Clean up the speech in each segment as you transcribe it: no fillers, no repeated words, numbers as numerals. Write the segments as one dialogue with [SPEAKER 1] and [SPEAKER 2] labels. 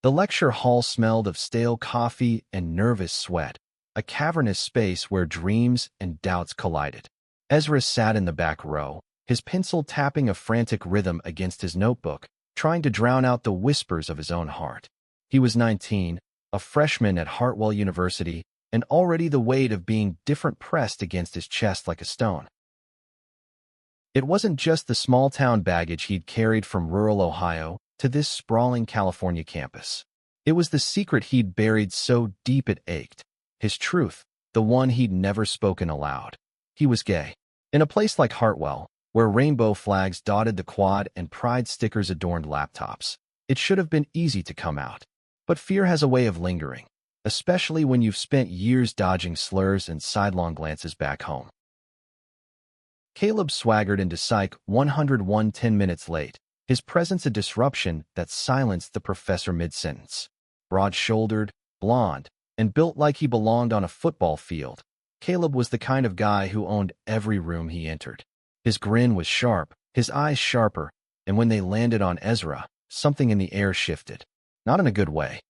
[SPEAKER 1] The lecture hall smelled of stale coffee and nervous sweat, a cavernous space where dreams and doubts collided. Ezra sat in the back row, his pencil tapping a frantic rhythm against his notebook, trying to drown out the whispers of his own heart. He was 19, a freshman at Hartwell University, and already the weight of being different pressed against his chest like a stone. It wasn't just the small-town baggage he'd carried from rural Ohio to this sprawling California campus. It was the secret he'd buried so deep it ached. His truth, the one he'd never spoken aloud. He was gay. In a place like Hartwell, where rainbow flags dotted the quad and pride stickers adorned laptops, it should have been easy to come out. But fear has a way of lingering, especially when you've spent years dodging slurs and sidelong glances back home. Caleb swaggered into Psych 101 10 minutes late, his presence a disruption that silenced the professor mid-sentence. Broad-shouldered, blonde, and built like he belonged on a football field, Caleb was the kind of guy who owned every room he entered. His grin was sharp, his eyes sharper, and when they landed on Ezra, something in the air shifted. Not in a good way.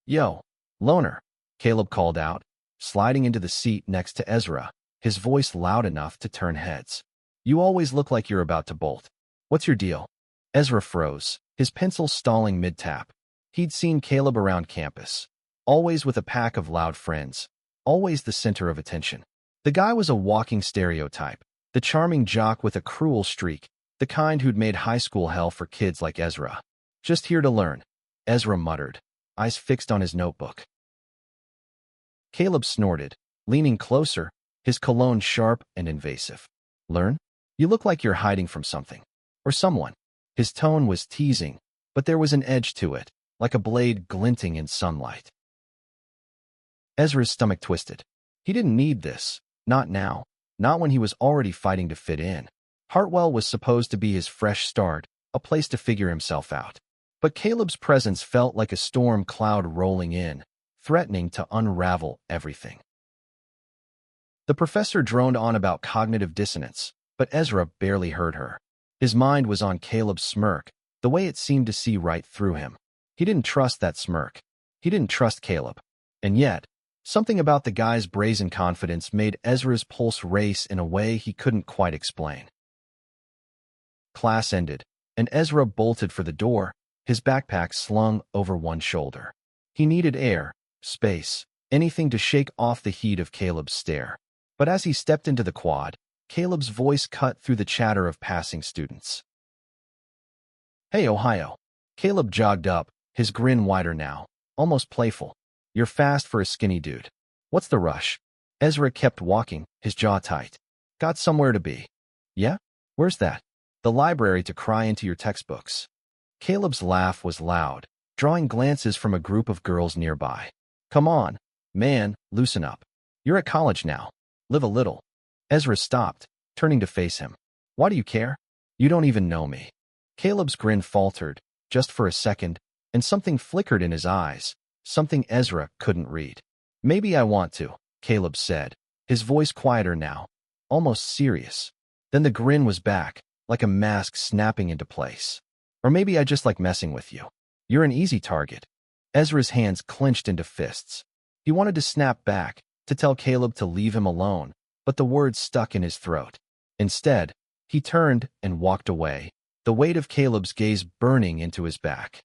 [SPEAKER 1] "Yo, loner," Caleb called out, sliding into the seat next to Ezra, his voice loud enough to turn heads. "You always look like you're about to bolt. What's your deal?" Ezra froze, his pencil stalling mid-tap. He'd seen Caleb around campus, always with a pack of loud friends, always the center of attention. The guy was a walking stereotype, the charming jock with a cruel streak, the kind who'd made high school hell for kids like Ezra. "Just here to learn," Ezra muttered, eyes fixed on his notebook. Caleb snorted, leaning closer, his cologne sharp and invasive. "Learn? You look like you're hiding from something. Or someone." His tone was teasing, but there was an edge to it, like a blade glinting in sunlight. Ezra's stomach twisted. He didn't need this. Not now. Not when he was already fighting to fit in. Hartwell was supposed to be his fresh start, a place to figure himself out. But Caleb's presence felt like a storm cloud rolling in, threatening to unravel everything. The professor droned on about cognitive dissonance, but Ezra barely heard her. His mind was on Caleb's smirk, the way it seemed to see right through him. He didn't trust that smirk. He didn't trust Caleb. And yet, something about the guy's brazen confidence made Ezra's pulse race in a way he couldn't quite explain. Class ended, and Ezra bolted for the door, his backpack slung over one shoulder. He needed air, space, anything to shake off the heat of Caleb's stare. But as he stepped into the quad, Caleb's voice cut through the chatter of passing students. "Hey, Ohio." Caleb jogged up, his grin wider now, almost playful. "You're fast for a skinny dude. What's the rush?" Ezra kept walking, his jaw tight. "Got somewhere to be." "Yeah? Where's that?" "The library to cry into your textbooks." Caleb's laugh was loud, drawing glances from a group of girls nearby. "Come on, man, loosen up. You're at college now. Live a little." Ezra stopped, turning to face him. "Why do you care? You don't even know me." Caleb's grin faltered, just for a second, and something flickered in his eyes, something Ezra couldn't read. "Maybe I want to," Caleb said, his voice quieter now, almost serious. Then the grin was back, like a mask snapping into place. "Or maybe I just like messing with you. You're an easy target." Ezra's hands clenched into fists. He wanted to snap back, to tell Caleb to leave him alone, but the words stuck in his throat. Instead, he turned and walked away, the weight of Caleb's gaze burning into his back.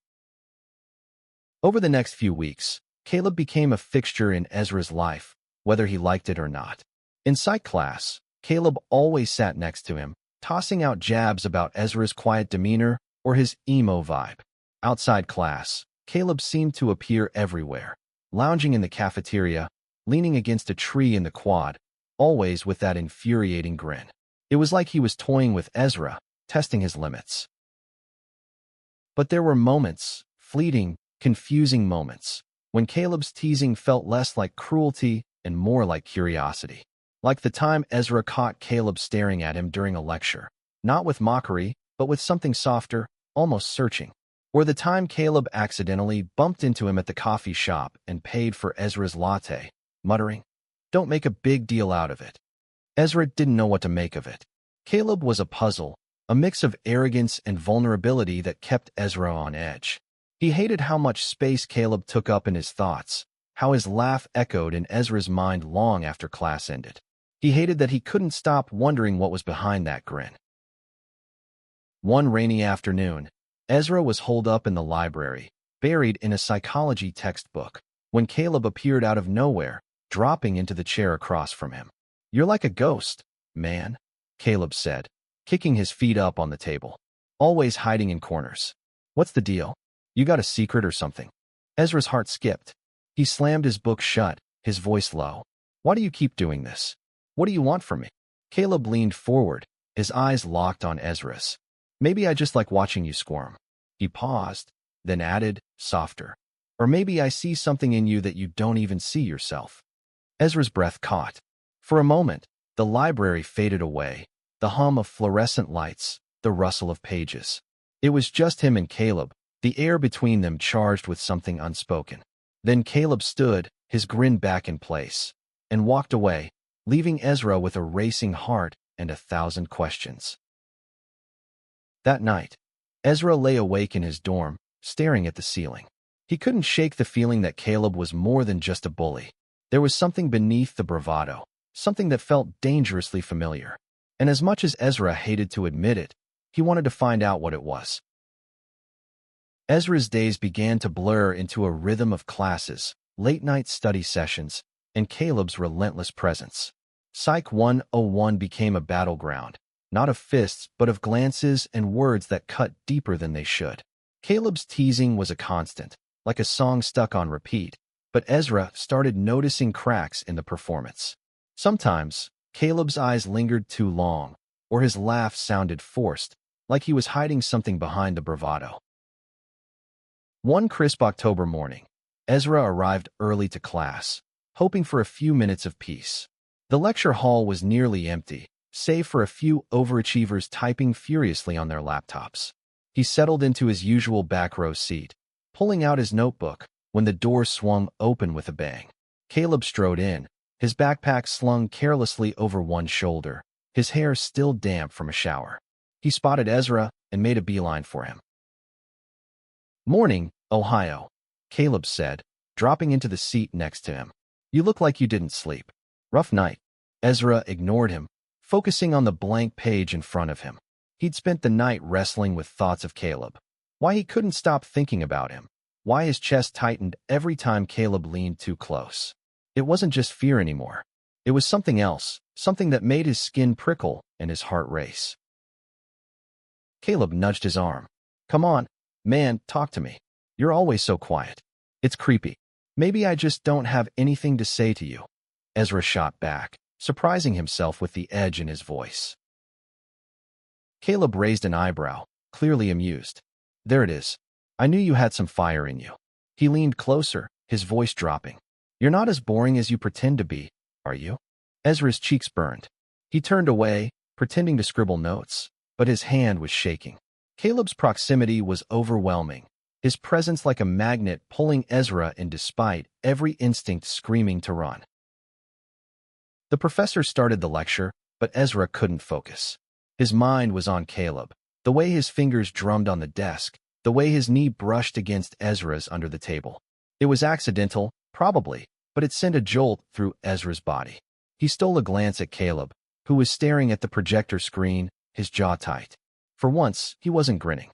[SPEAKER 1] Over the next few weeks, Caleb became a fixture in Ezra's life, whether he liked it or not. In psych class, Caleb always sat next to him, tossing out jabs about Ezra's quiet demeanor or his emo vibe. Outside class, Caleb seemed to appear everywhere, lounging in the cafeteria, leaning against a tree in the quad, always with that infuriating grin. It was like he was toying with Ezra, testing his limits. But there were moments, fleeting, confusing moments, when Caleb's teasing felt less like cruelty and more like curiosity. Like the time Ezra caught Caleb staring at him during a lecture, not with mockery, but with something softer, almost searching. Or the time Caleb accidentally bumped into him at the coffee shop and paid for Ezra's latte, muttering, "Don't make a big deal out of it." Ezra didn't know what to make of it. Caleb was a puzzle, a mix of arrogance and vulnerability that kept Ezra on edge. He hated how much space Caleb took up in his thoughts, how his laugh echoed in Ezra's mind long after class ended. He hated that he couldn't stop wondering what was behind that grin. One rainy afternoon, Ezra was holed up in the library, buried in a psychology textbook, when Caleb appeared out of nowhere, dropping into the chair across from him. "You're like a ghost, man," Caleb said, kicking his feet up on the table. "Always hiding in corners. What's the deal? You got a secret or something?" Ezra's heart skipped. He slammed his book shut, his voice low. "Why do you keep doing this? What do you want from me?" Caleb leaned forward, his eyes locked on Ezra's. "Maybe I just like watching you squirm." He paused, then added, softer. "Or maybe I see something in you that you don't even see yourself." Ezra's breath caught. For a moment, the library faded away, the hum of fluorescent lights, the rustle of pages. It was just him and Caleb, the air between them charged with something unspoken. Then Caleb stood, his grin back in place, and walked away, leaving Ezra with a racing heart and 1,000 questions. That night, Ezra lay awake in his dorm, staring at the ceiling. He couldn't shake the feeling that Caleb was more than just a bully. There was something beneath the bravado, something that felt dangerously familiar. And as much as Ezra hated to admit it, he wanted to find out what it was. Ezra's days began to blur into a rhythm of classes, late-night study sessions, and Caleb's relentless presence. Psych 101 became a battleground, not of fists but of glances and words that cut deeper than they should. Caleb's teasing was a constant, like a song stuck on repeat, but Ezra started noticing cracks in the performance. Sometimes, Caleb's eyes lingered too long, or his laugh sounded forced, like he was hiding something behind the bravado. One crisp October morning, Ezra arrived early to class, hoping for a few minutes of peace. The lecture hall was nearly empty, save for a few overachievers typing furiously on their laptops. He settled into his usual back row seat, pulling out his notebook, when the door swung open with a bang. Caleb strode in, his backpack slung carelessly over one shoulder, his hair still damp from a shower. He spotted Ezra and made a beeline for him. "Morning, Ohio," Caleb said, dropping into the seat next to him. "You look like you didn't sleep. Rough night." Ezra ignored him, focusing on the blank page in front of him. He'd spent the night wrestling with thoughts of Caleb. Why he couldn't stop thinking about him. Why his chest tightened every time Caleb leaned too close. It wasn't just fear anymore. It was something else, something that made his skin prickle and his heart race. Caleb nudged his arm. "Come on, man, talk to me. You're always so quiet. It's creepy. Maybe I just don't have anything to say to you." Ezra shot back, surprising himself with the edge in his voice. Caleb raised an eyebrow, clearly amused. "There it is. I knew you had some fire in you." He leaned closer, his voice dropping. "You're not as boring as you pretend to be, are you?" Ezra's cheeks burned. He turned away, pretending to scribble notes, but his hand was shaking. Caleb's proximity was overwhelming, his presence like a magnet pulling Ezra in despite every instinct screaming to run. The professor started the lecture, but Ezra couldn't focus. His mind was on Caleb, the way his fingers drummed on the desk, the way his knee brushed against Ezra's under the table. It was accidental, probably, but it sent a jolt through Ezra's body. He stole a glance at Caleb, who was staring at the projector screen, his jaw tight. For once, he wasn't grinning.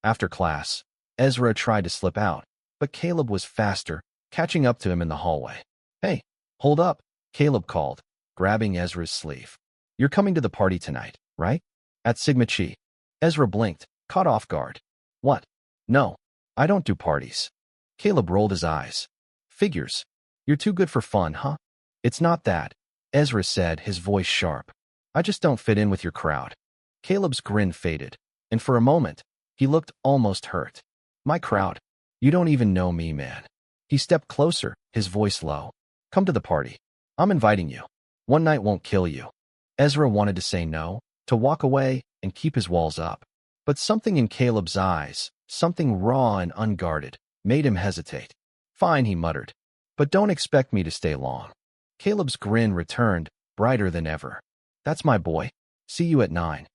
[SPEAKER 1] After class, Ezra tried to slip out, but Caleb was faster, catching up to him in the hallway. "Hey, hold up," Caleb called, grabbing Ezra's sleeve. "You're coming to the party tonight, right? At Sigma Chi." Ezra blinked, caught off guard. "What? No, I don't do parties." Caleb rolled his eyes. "Figures. You're too good for fun, huh?" "It's not that," Ezra said, his voice sharp. "I just don't fit in with your crowd." Caleb's grin faded, and for a moment, he looked almost hurt. "My crowd? You don't even know me, man." He stepped closer, his voice low. "Come to the party. I'm inviting you. One night won't kill you." Ezra wanted to say no, to walk away and keep his walls up. But something in Caleb's eyes, something raw and unguarded, made him hesitate. "Fine," he muttered. "But don't expect me to stay long." Caleb's grin returned, brighter than ever. "That's my boy. See you at 9.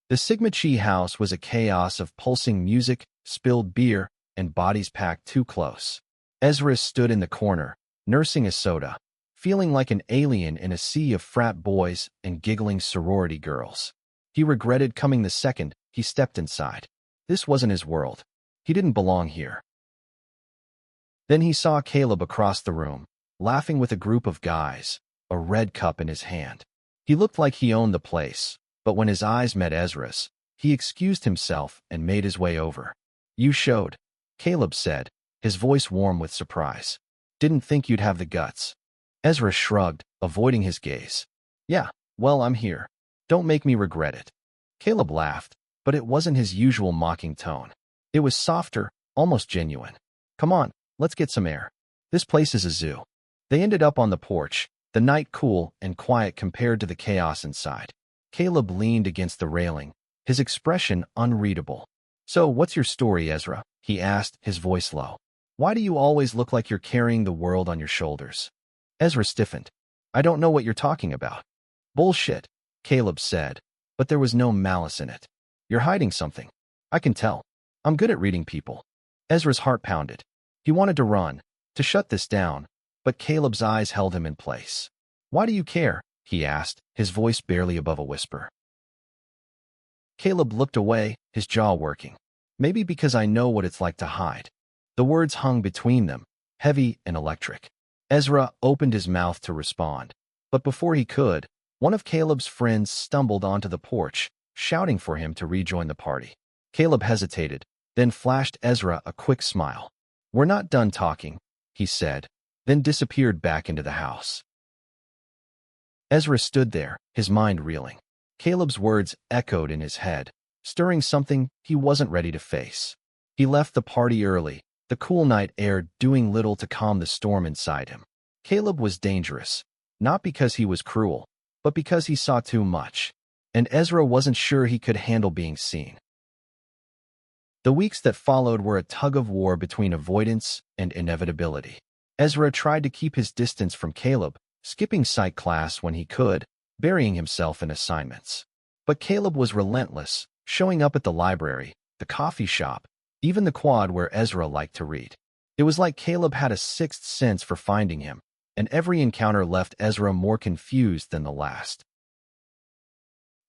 [SPEAKER 1] The Sigma Chi house was a chaos of pulsing music, spilled beer, and bodies packed too close. Ezra stood in the corner, nursing a soda, feeling like an alien in a sea of frat boys and giggling sorority girls. He regretted coming the second he stepped inside. This wasn't his world. He didn't belong here. Then he saw Caleb across the room, laughing with a group of guys, a red cup in his hand. He looked like he owned the place, but when his eyes met Ezra's, he excused himself and made his way over. "You showed," Caleb said, his voice warm with surprise. "Didn't think you'd have the guts." Ezra shrugged, avoiding his gaze. "Yeah, well, I'm here. Don't make me regret it." Caleb laughed, but it wasn't his usual mocking tone. It was softer, almost genuine. "Come on, let's get some air. This place is a zoo." They ended up on the porch, the night cool and quiet compared to the chaos inside. Caleb leaned against the railing, his expression unreadable. "So, what's your story, Ezra?" he asked, his voice low. "Why do you always look like you're carrying the world on your shoulders?" Ezra stiffened. "I don't know what you're talking about." "Bullshit," Caleb said, but there was no malice in it. "You're hiding something. I can tell. I'm good at reading people." Ezra's heart pounded. He wanted to run, to shut this down, but Caleb's eyes held him in place. "Why do you care?" he asked, his voice barely above a whisper. Caleb looked away, his jaw working. "Maybe because I know what it's like to hide." The words hung between them, heavy and electric. Ezra opened his mouth to respond, but before he could, one of Caleb's friends stumbled onto the porch, shouting for him to rejoin the party. Caleb hesitated, then flashed Ezra a quick smile. "We're not done talking," he said, then disappeared back into the house. Ezra stood there, his mind reeling. Caleb's words echoed in his head, stirring something he wasn't ready to face. He left the party early, the cool night air doing little to calm the storm inside him. Caleb was dangerous, not because he was cruel, but because he saw too much, and Ezra wasn't sure he could handle being seen. The weeks that followed were a tug-of-war between avoidance and inevitability. Ezra tried to keep his distance from Caleb, skipping psych class when he could, burying himself in assignments. But Caleb was relentless, showing up at the library, the coffee shop, even the quad where Ezra liked to read. It was like Caleb had a sixth sense for finding him, and every encounter left Ezra more confused than the last.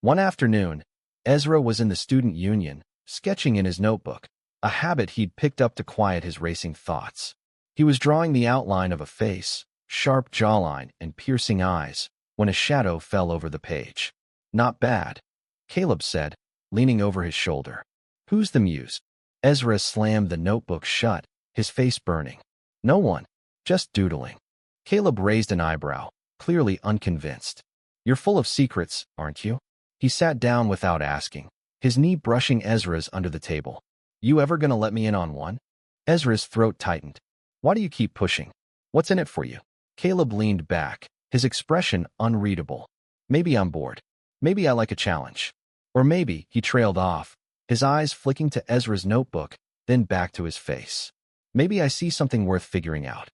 [SPEAKER 1] One afternoon, Ezra was in the student union, sketching in his notebook, a habit he'd picked up to quiet his racing thoughts. He was drawing the outline of a face, sharp jawline and piercing eyes, when a shadow fell over the page. "Not bad," Caleb said, leaning over his shoulder. "Who's the muse?" Ezra slammed the notebook shut, his face burning. "No one. Just doodling." Caleb raised an eyebrow, clearly unconvinced. "You're full of secrets, aren't you?" He sat down without asking, his knee brushing Ezra's under the table. "You ever gonna let me in on one?" Ezra's throat tightened. "Why do you keep pushing? What's in it for you?" Caleb leaned back, his expression unreadable. "Maybe I'm bored. Maybe I like a challenge." Or maybe, he trailed off, his eyes flicking to Ezra's notebook, then back to his face. "Maybe I see something worth figuring out."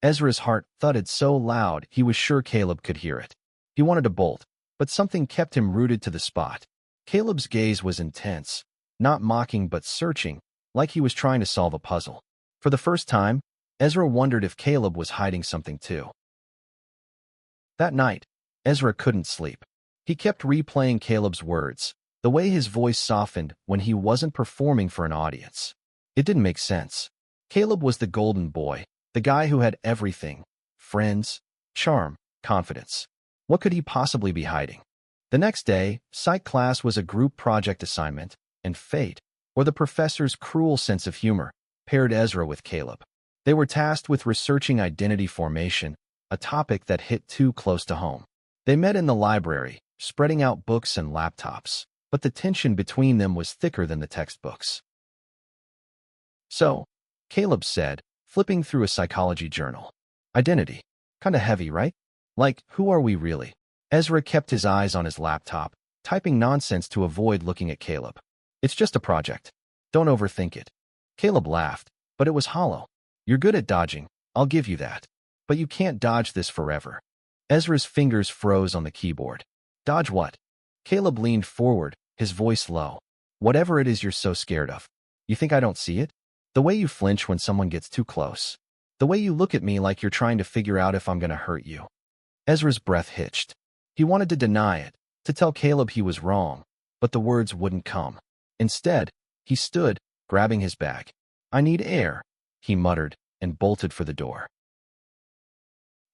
[SPEAKER 1] Ezra's heart thudded so loud he was sure Caleb could hear it. He wanted to bolt, but something kept him rooted to the spot. Caleb's gaze was intense, not mocking but searching, like he was trying to solve a puzzle. For the first time, Ezra wondered if Caleb was hiding something too. That night, Ezra couldn't sleep. He kept replaying Caleb's words, the way his voice softened when he wasn't performing for an audience. It didn't make sense. Caleb was the golden boy, the guy who had everything: friends, charm, confidence. What could he possibly be hiding? The next day, psych class was a group project assignment, and fate, or the professor's cruel sense of humor, paired Ezra with Caleb. They were tasked with researching identity formation, a topic that hit too close to home. They met in the library, spreading out books and laptops, but the tension between them was thicker than the textbooks. "So," Caleb said, flipping through a psychology journal. "Identity. Kinda heavy, right? Like, who are we really?" Ezra kept his eyes on his laptop, typing nonsense to avoid looking at Caleb. "It's just a project. Don't overthink it." Caleb laughed, but it was hollow. "You're good at dodging, I'll give you that. But you can't dodge this forever." Ezra's fingers froze on the keyboard. "Dodge what?" Caleb leaned forward, his voice low. "Whatever it is you're so scared of." You think I don't see it? The way you flinch when someone gets too close. The way you look at me like you're trying to figure out if I'm gonna hurt you. Ezra's breath hitched. He wanted to deny it, to tell Caleb he was wrong, but the words wouldn't come. Instead, he stood, grabbing his bag. I need air, he muttered, and bolted for the door.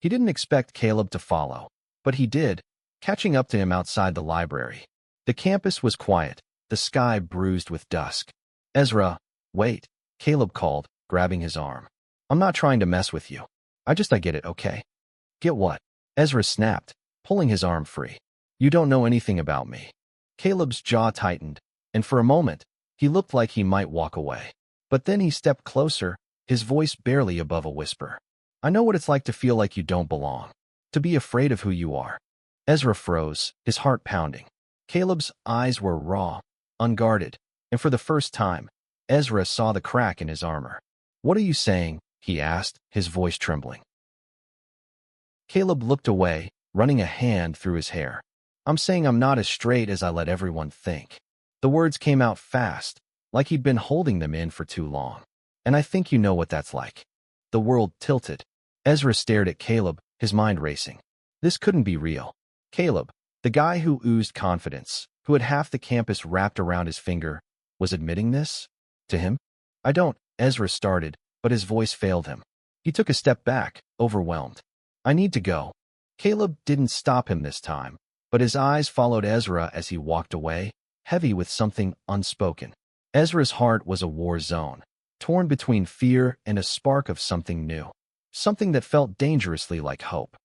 [SPEAKER 1] He didn't expect Caleb to follow, but he did, catching up to him outside the library. The campus was quiet, the sky bruised with dusk. Ezra, wait, Caleb called, grabbing his arm. I'm not trying to mess with you. I get it, okay? Get what? Ezra snapped, pulling his arm free. You don't know anything about me. Caleb's jaw tightened, and for a moment, he looked like he might walk away. But then he stepped closer, his voice barely above a whisper. I know what it's like to feel like you don't belong, to be afraid of who you are. Ezra froze, his heart pounding. Caleb's eyes were raw, unguarded, and for the first time, Ezra saw the crack in his armor. What are you saying? He asked, his voice trembling. Caleb looked away, running a hand through his hair. I'm saying I'm not as straight as I let everyone think. The words came out fast, like he'd been holding them in for too long. And I think you know what that's like. The world tilted. Ezra stared at Caleb, his mind racing. This couldn't be real. Caleb, the guy who oozed confidence, who had half the campus wrapped around his finger, was admitting this? To him? I don't, Ezra started, but his voice failed him. He took a step back, overwhelmed. I need to go. Caleb didn't stop him this time, but his eyes followed Ezra as he walked away, heavy with something unspoken. Ezra's heart was a war zone, torn between fear and a spark of something new, something that felt dangerously like hope.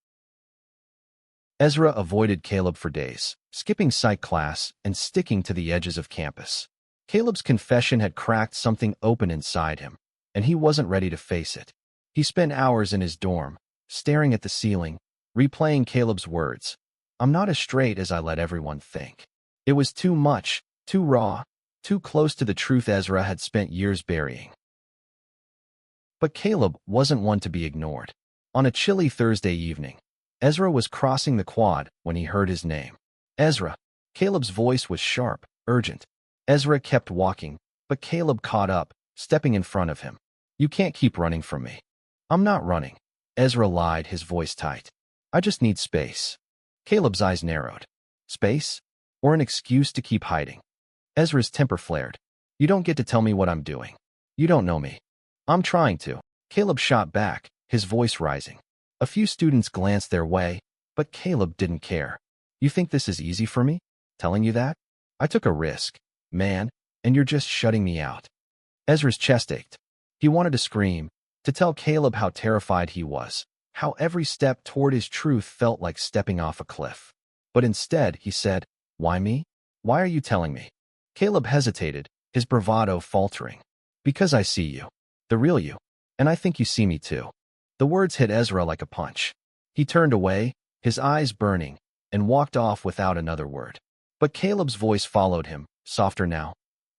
[SPEAKER 1] Ezra avoided Caleb for days, skipping psych class and sticking to the edges of campus. Caleb's confession had cracked something open inside him, and he wasn't ready to face it. He spent hours in his dorm, staring at the ceiling, replaying Caleb's words. I'm not as straight as I let everyone think. It was too much, too raw, too close to the truth Ezra had spent years burying. But Caleb wasn't one to be ignored. On a chilly Thursday evening, Ezra was crossing the quad when he heard his name. Ezra. Caleb's voice was sharp, urgent. Ezra kept walking, but Caleb caught up, stepping in front of him. You can't keep running from me. I'm not running. Ezra lied, his voice tight. I just need space. Caleb's eyes narrowed. Space? Or an excuse to keep hiding? Ezra's temper flared. You don't get to tell me what I'm doing. You don't know me. I'm trying to. Caleb shot back, his voice rising. A few students glanced their way, but Caleb didn't care. You think this is easy for me? Telling you that? I took a risk, man, and you're just shutting me out. Ezra's chest ached. He wanted to scream, to tell Caleb how terrified he was, how every step toward his truth felt like stepping off a cliff. But instead, he said, Why me? Why are you telling me? Caleb hesitated, his bravado faltering. Because I see you. The real you. And I think you see me too. The words hit Ezra like a punch. He turned away, his eyes burning, and walked off without another word. But Caleb's voice followed him, softer now.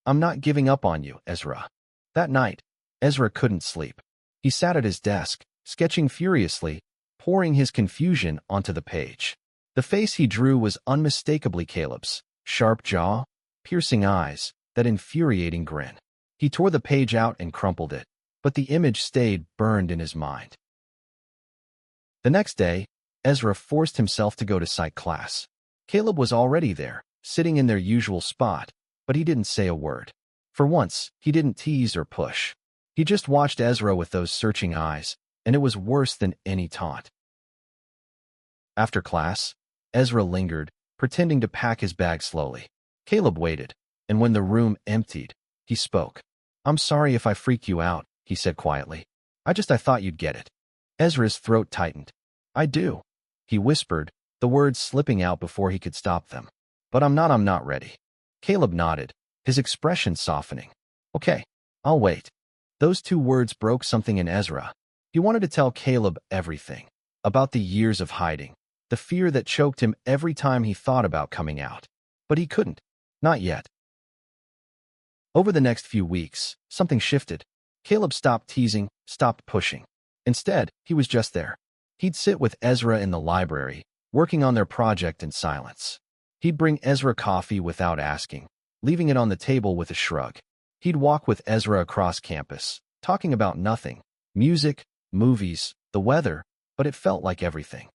[SPEAKER 1] I'm not giving up on you, Ezra. That night, Ezra couldn't sleep. He sat at his desk, sketching furiously, pouring his confusion onto the page. The face he drew was unmistakably Caleb's. Sharp jaw, piercing eyes, that infuriating grin. He tore the page out and crumpled it, but the image stayed burned in his mind. The next day, Ezra forced himself to go to psych class. Caleb was already there, sitting in their usual spot, but he didn't say a word. For once, he didn't tease or push. He just watched Ezra with those searching eyes, and it was worse than any taunt. After class, Ezra lingered, pretending to pack his bag slowly. Caleb waited, and when the room emptied, he spoke. I'm sorry if I freaked you out, he said quietly. I thought you'd get it. Ezra's throat tightened. I do, he whispered, the words slipping out before he could stop them. But I'm not ready. Caleb nodded, his expression softening. Okay, I'll wait. Those two words broke something in Ezra. He wanted to tell Caleb everything, about the years of hiding, the fear that choked him every time he thought about coming out. But he couldn't. Not yet. Over the next few weeks, something shifted. Caleb stopped teasing, stopped pushing. Instead, he was just there. He'd sit with Ezra in the library, working on their project in silence. He'd bring Ezra coffee without asking, leaving it on the table with a shrug. He'd walk with Ezra across campus, talking about nothing, music, movies, the weather, but it felt like everything.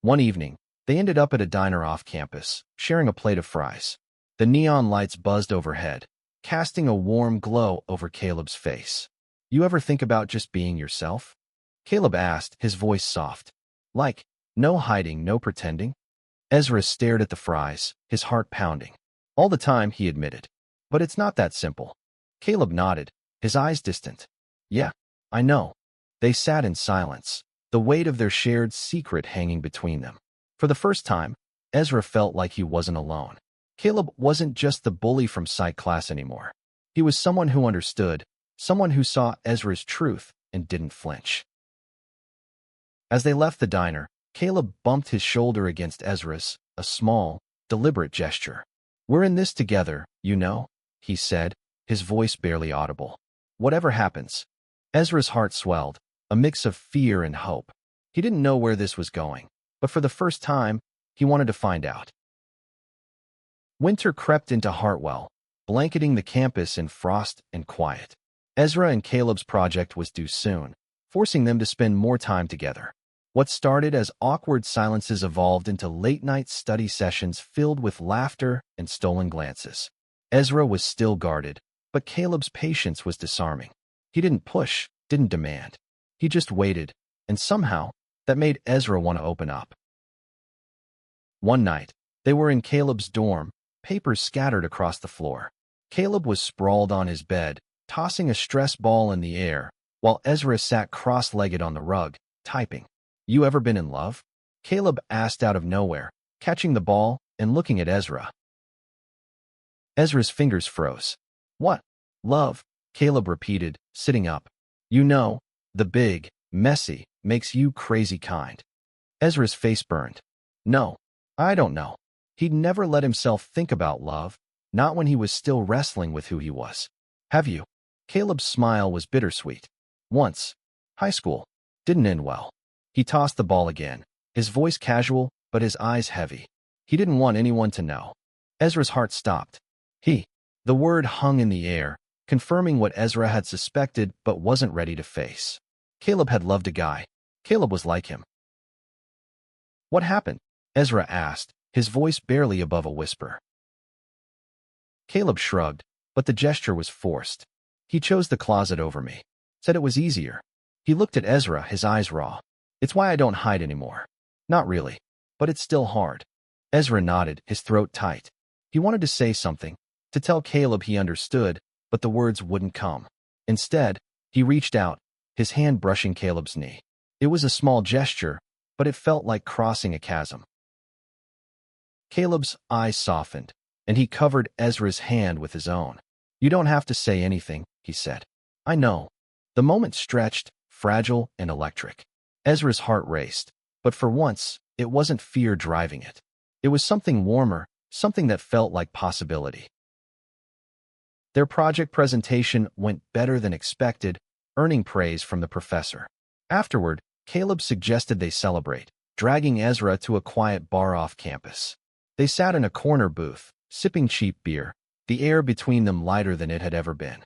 [SPEAKER 1] One evening, they ended up at a diner off campus, sharing a plate of fries. The neon lights buzzed overhead, casting a warm glow over Caleb's face. "You ever think about just being yourself?" Caleb asked, his voice soft. "Like, no hiding, no pretending?" Ezra stared at the fries, his heart pounding. "All the time," he admitted. "But it's not that simple." Caleb nodded, his eyes distant. "Yeah, I know." They sat in silence, the weight of their shared secret hanging between them. For the first time, Ezra felt like he wasn't alone. Caleb wasn't just the bully from Psych class anymore. He was someone who understood, someone who saw Ezra's truth and didn't flinch. As they left the diner, Caleb bumped his shoulder against Ezra's, a small, deliberate gesture. "We're in this together, you know," he said, his voice barely audible. "Whatever happens." Ezra's heart swelled, a mix of fear and hope. He didn't know where this was going, but for the first time, he wanted to find out. Winter crept into Hartwell, blanketing the campus in frost and quiet. Ezra and Caleb's project was due soon, forcing them to spend more time together. What started as awkward silences evolved into late-night study sessions filled with laughter and stolen glances. Ezra was still guarded, but Caleb's patience was disarming. He didn't push, didn't demand. He just waited, and somehow, that made Ezra want to open up. One night, they were in Caleb's dorm, papers scattered across the floor. Caleb was sprawled on his bed, tossing a stress ball in the air, while Ezra sat cross-legged on the rug, typing. "You ever been in love?" Caleb asked out of nowhere, catching the ball and looking at Ezra. Ezra's fingers froze. "What? Love?" Caleb repeated, sitting up. "You know, the big, messy, makes you crazy kind." Ezra's face burned. "No, I don't know." He'd never let himself think about love, not when he was still wrestling with who he was. "Have you?" Caleb's smile was bittersweet. "Once. High school. Didn't end well." He tossed the ball again, his voice casual, but his eyes heavy. He didn't want anyone to know. Ezra's heart stopped. The word hung in the air, confirming what Ezra had suspected but wasn't ready to face. Caleb had loved a guy. Caleb was like him. "What happened?" Ezra asked, his voice barely above a whisper. Caleb shrugged, but the gesture was forced. "He chose the closet over me. Said it was easier." He looked at Ezra, his eyes raw. "It's why I don't hide anymore." "Not really, but it's still hard." Ezra nodded, his throat tight. He wanted to say something, to tell Caleb he understood, but the words wouldn't come. Instead, he reached out, his hand brushing Caleb's knee. It was a small gesture, but it felt like crossing a chasm. Caleb's eyes softened, and he covered Ezra's hand with his own. "You don't have to say anything," he said. "I know." The moment stretched, fragile and electric. Ezra's heart raced, but for once, it wasn't fear driving it. It was something warmer, something that felt like possibility. Their project presentation went better than expected, earning praise from the professor. Afterward, Caleb suggested they celebrate, dragging Ezra to a quiet bar off campus. They sat in a corner booth, sipping cheap beer, the air between them lighter than it had ever been.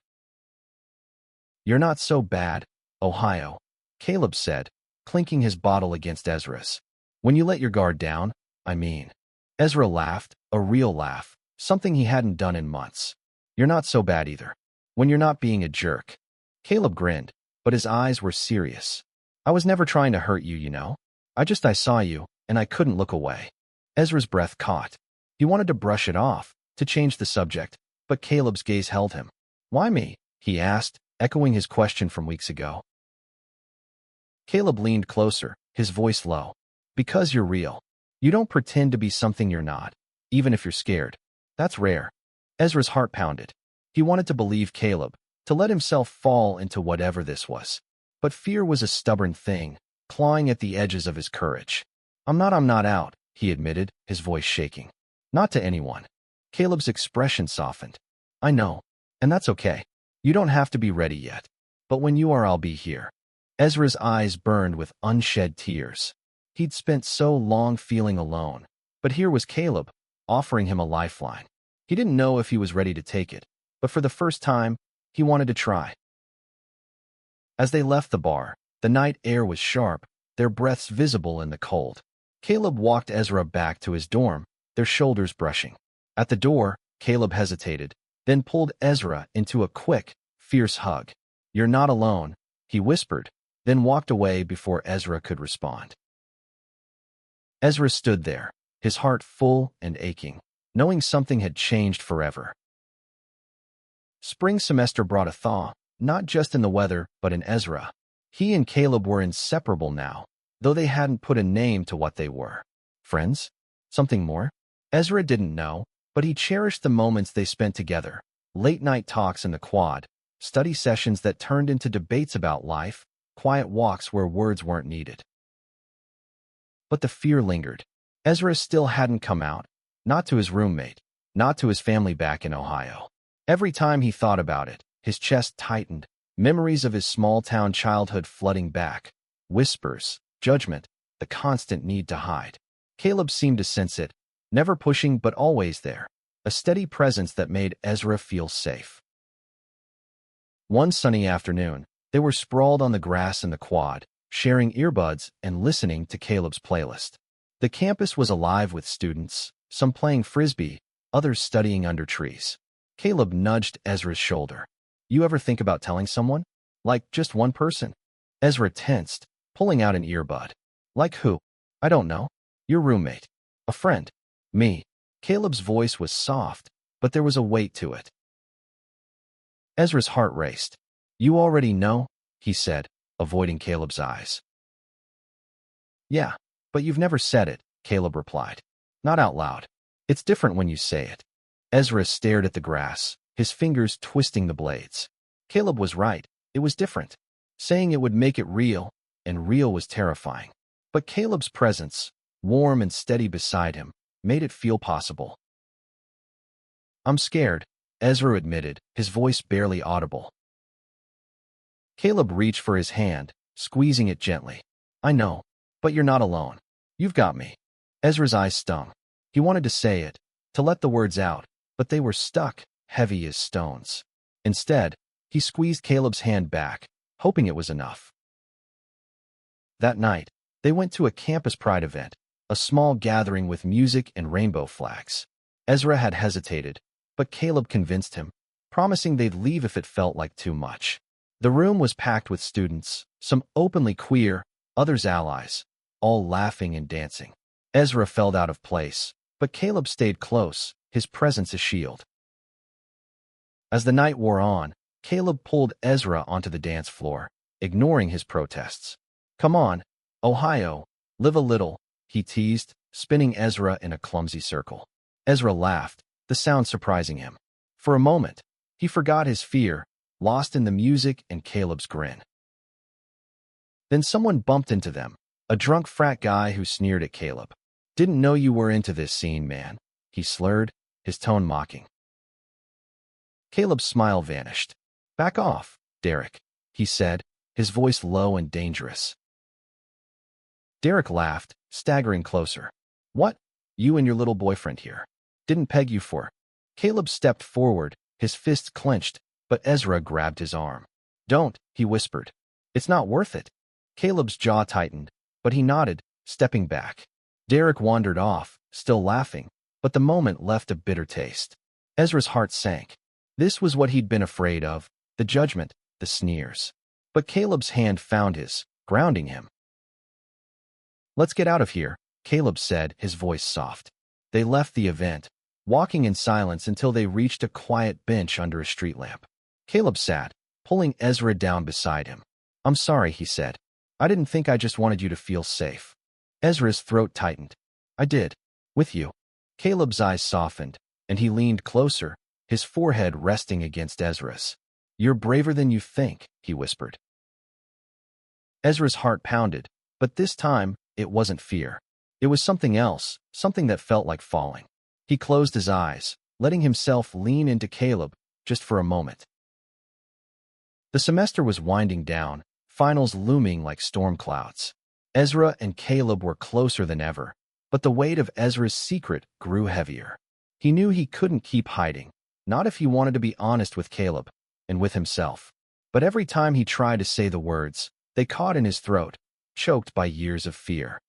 [SPEAKER 1] "You're not so bad, Ohio," Caleb said, clinking his bottle against Ezra's. "When you let your guard down, I mean." Ezra laughed, a real laugh, something he hadn't done in months. "You're not so bad either. When you're not being a jerk." Caleb grinned, but his eyes were serious. "I was never trying to hurt you, you know. I saw you, and I couldn't look away." Ezra's breath caught. He wanted to brush it off, to change the subject, but Caleb's gaze held him. "Why me?" he asked, echoing his question from weeks ago. Caleb leaned closer, his voice low. "Because you're real. You don't pretend to be something you're not, even if you're scared. That's rare." Ezra's heart pounded. He wanted to believe Caleb, to let himself fall into whatever this was. But fear was a stubborn thing, clawing at the edges of his courage. I'm not out," he admitted, his voice shaking. "Not to anyone." Caleb's expression softened. "I know, and that's okay. You don't have to be ready yet. But when you are, I'll be here." Ezra's eyes burned with unshed tears. He'd spent so long feeling alone, but here was Caleb, offering him a lifeline. He didn't know if he was ready to take it, but for the first time, he wanted to try. As they left the bar, the night air was sharp, their breaths visible in the cold. Caleb walked Ezra back to his dorm, their shoulders brushing. At the door, Caleb hesitated, then pulled Ezra into a quick, fierce hug. "You're not alone," he whispered, then walked away before Ezra could respond. Ezra stood there, his heart full and aching, knowing something had changed forever. Spring semester brought a thaw, not just in the weather, but in Ezra. He and Caleb were inseparable now, though they hadn't put a name to what they were. Friends? Something more? Ezra didn't know, but he cherished the moments they spent together. Late-night talks in the quad, study sessions that turned into debates about life, quiet walks where words weren't needed. But the fear lingered. Ezra still hadn't come out, not to his roommate, not to his family back in Ohio. Every time he thought about it, his chest tightened, memories of his small-town childhood flooding back. Whispers, judgment, the constant need to hide. Caleb seemed to sense it, never pushing but always there, a steady presence that made Ezra feel safe. One sunny afternoon, they were sprawled on the grass in the quad, sharing earbuds and listening to Caleb's playlist. The campus was alive with students, some playing frisbee, others studying under trees. Caleb nudged Ezra's shoulder. "You ever think about telling someone? Like just one person?" Ezra tensed, pulling out an earbud. "Like who?" "I don't know. Your roommate. A friend." "Me." Caleb's voice was soft, but there was a weight to it. Ezra's heart raced. "You already know," he said, avoiding Caleb's eyes. "Yeah, but you've never said it," Caleb replied. "Not out loud. It's different when you say it." Ezra stared at the grass, his fingers twisting the blades. Caleb was right. It was different. Saying it would make it real, and real was terrifying. But Caleb's presence, warm and steady beside him, made it feel possible. "I'm scared," Ezra admitted, his voice barely audible. Caleb reached for his hand, squeezing it gently. "I know, but you're not alone. You've got me." Ezra's eyes stung. He wanted to say it, to let the words out, but they were stuck, heavy as stones. Instead, he squeezed Caleb's hand back, hoping it was enough. That night, they went to a campus pride event, a small gathering with music and rainbow flags. Ezra had hesitated, but Caleb convinced him, promising they'd leave if it felt like too much. The room was packed with students, some openly queer, others allies, all laughing and dancing. Ezra felt out of place, but Caleb stayed close, his presence a shield. As the night wore on, Caleb pulled Ezra onto the dance floor, ignoring his protests. "Come on, Ohio, live a little," he teased, spinning Ezra in a clumsy circle. Ezra laughed, the sound surprising him. For a moment, he forgot his fear, lost in the music and Caleb's grin. Then someone bumped into them, a drunk frat guy who sneered at Caleb. "Didn't know you were into this scene, man," he slurred, his tone mocking. Caleb's smile vanished. "Back off, Derek," he said, his voice low and dangerous. Derek laughed, staggering closer. "What? You and your little boyfriend here. Didn't peg you for." Caleb stepped forward, his fists clenched, but Ezra grabbed his arm. "Don't," he whispered. "It's not worth it." Caleb's jaw tightened, but he nodded, stepping back. Derek wandered off, still laughing, but the moment left a bitter taste. Ezra's heart sank. This was what he'd been afraid of, the judgment, the sneers. But Caleb's hand found his, grounding him. "Let's get out of here," Caleb said, his voice soft. They left the event, walking in silence until they reached a quiet bench under a street lamp. Caleb sat, pulling Ezra down beside him. "I'm sorry," he said. "I didn't think. I just wanted you to feel safe." Ezra's throat tightened. "I did. With you." Caleb's eyes softened, and he leaned closer, his forehead resting against Ezra's. "You're braver than you think," he whispered. Ezra's heart pounded, but this time, it wasn't fear. It was something else, something that felt like falling. He closed his eyes, letting himself lean into Caleb, just for a moment. The semester was winding down, finals looming like storm clouds. Ezra and Caleb were closer than ever, but the weight of Ezra's secret grew heavier. He knew he couldn't keep hiding. Not if he wanted to be honest with Caleb and with himself. But every time he tried to say the words, they caught in his throat, choked by years of fear.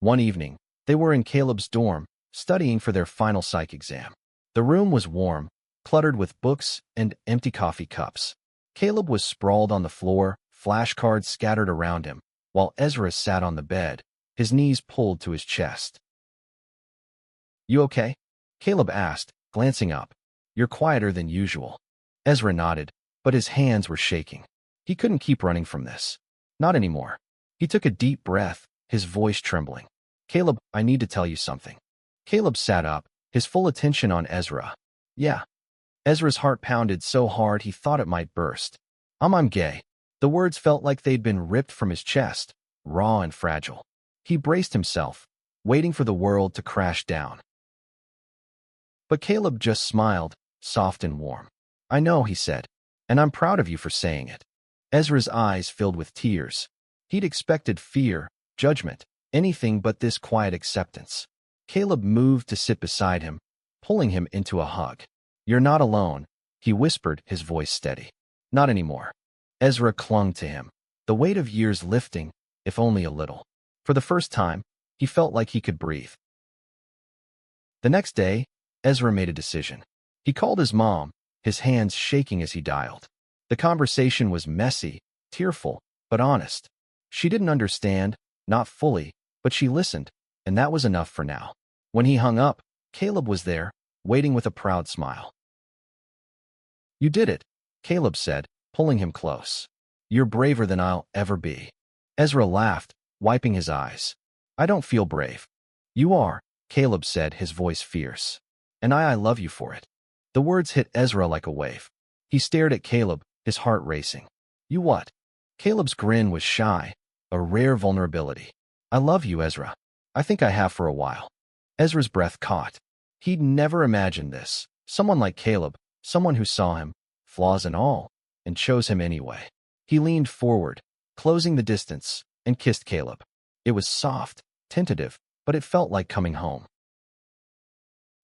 [SPEAKER 1] One evening, they were in Caleb's dorm, studying for their final psych exam. The room was warm, cluttered with books and empty coffee cups. Caleb was sprawled on the floor, flashcards scattered around him, while Ezra sat on the bed, his knees pulled to his chest. "You okay?" Caleb asked, glancing up. "You're quieter than usual." Ezra nodded, but his hands were shaking. He couldn't keep running from this. Not anymore. He took a deep breath, his voice trembling. "Caleb, I need to tell you something." Caleb sat up, his full attention on Ezra. "Yeah." Ezra's heart pounded so hard he thought it might burst. I'm gay." The words felt like they'd been ripped from his chest, raw and fragile. He braced himself, waiting for the world to crash down. But Caleb just smiled, soft and warm. "I know," he said, "and I'm proud of you for saying it." Ezra's eyes filled with tears. He'd expected fear, judgment, anything but this quiet acceptance. Caleb moved to sit beside him, pulling him into a hug. "You're not alone," he whispered, his voice steady. "Not anymore." Ezra clung to him, the weight of years lifting, if only a little. For the first time, he felt like he could breathe. The next day, Ezra made a decision. He called his mom, his hands shaking as he dialed. The conversation was messy, tearful, but honest. She didn't understand, not fully, but she listened, and that was enough for now. When he hung up, Caleb was there, waiting with a proud smile. "You did it," Caleb said, pulling him close. "You're braver than I'll ever be." Ezra laughed, wiping his eyes. "I don't feel brave." "You are," Caleb said, his voice fierce. "And I love you for it." The words hit Ezra like a wave. He stared at Caleb, his heart racing. "You what?" Caleb's grin was shy, a rare vulnerability. "I love you, Ezra. I think I have for a while." Ezra's breath caught. He'd never imagined this. Someone like Caleb, someone who saw him, flaws and all, and chose him anyway. He leaned forward, closing the distance, and kissed Caleb. It was soft, tentative, but it felt like coming home.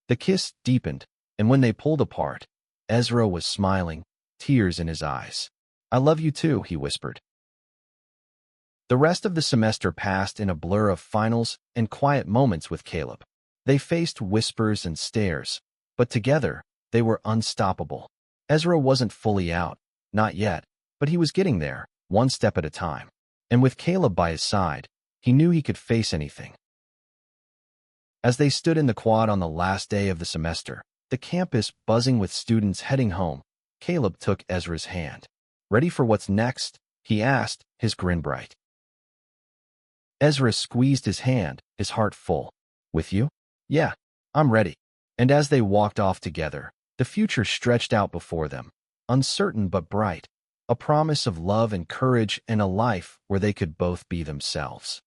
[SPEAKER 1] The kiss deepened, and when they pulled apart, Ezra was smiling, tears in his eyes. "I love you too," he whispered. The rest of the semester passed in a blur of finals and quiet moments with Caleb. They faced whispers and stares, but together, they were unstoppable. Ezra wasn't fully out, not yet, but he was getting there, one step at a time. And with Caleb by his side, he knew he could face anything. As they stood in the quad on the last day of the semester, the campus buzzing with students heading home, Caleb took Ezra's hand. "Ready for what's next?" he asked, his grin bright. Ezra squeezed his hand, his heart full. "With you?" "Yeah, I'm ready." And as they walked off together, the future stretched out before them, uncertain but bright, a promise of love and courage and a life where they could both be themselves.